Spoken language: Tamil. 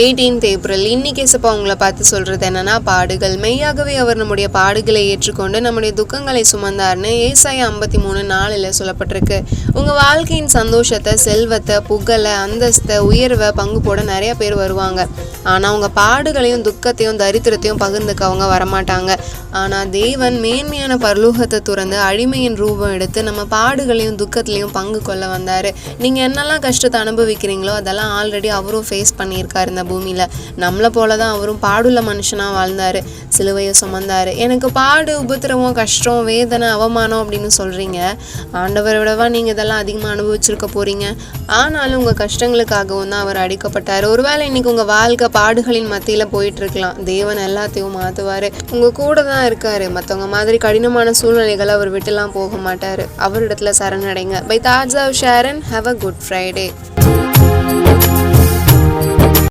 18th April. இன்னைக்கு ஏசப்பா உங்களை பார்த்து சொல்றது என்னன்னா, பாடுகள். மெய்யாகவே அவர் நம்முடைய பாடுகளை ஏற்றுக்கொண்டு நம்முடைய துக்கங்களை சுமந்தார்னு ஏசாயா 53:4 சொல்லப்பட்டிருக்கு. உங்க வாழ்க்கையின் சந்தோஷத்தை, செல்வத்தை, புகழை, அந்தஸ்தை, உயர்வை பங்கு போட நிறைய பேர் வருவாங்க. ஆனா உங்க பாடுகளையும் துக்கத்தையும் தரித்திரத்தையும் பகிர்ந்துக்க அவங்க வரமாட்டாங்க. ஆனா தேவன் மேன்மையான பரலோகத்தை துறந்து அடிமையின் ரூபம் எடுத்து நம்ம பாடுகளையும் துக்கத்திலையும் பங்கு கொள்ள வந்தாரு. நீங்க என்னெல்லாம் கஷ்டத்தை அனுபவிக்கிறீங்களோ அதெல்லாம் ஆல்ரெடி அவரும் ஃபேஸ் பண்ணியிருக்காரு. இந்த பூமியில நம்மளை போலதான் அவரும் பாடுள்ள மனுஷனா வாழ்ந்தாரு, சிலுவையை சுமந்தாரு. எனக்கு பாடு, உபத்திரவம், கஷ்டம், வேதனை, அவமானம் அப்படின்னு சொல்றீங்க. ஆண்டவரை விடவா நீங்க இதெல்லாம் அதிகமா அனுபவிச்சிருக்க போறீங்க? ஆனாலும் உங்க கஷ்டங்களுக்காகவும் தான் அவர் அடிக்கப்பட்டாரு. ஒருவேளை இன்னைக்கு உங்க வாழ்க்கை பாடுகளின் மத்தியில போயிட்டு இருக்கலாம். தேவன் எல்லாத்தையும் மாத்துவாரு, உங்க கூட தான் இருக்காரு. மற்றவங்க மாதிரி கடினமான சூழ்நிலைகளை அவர் விட்டுலாம் போக மாட்டாரு. அவரிடத்துல சரணடைங்க. Bye Taja Sharan. Have a good Friday.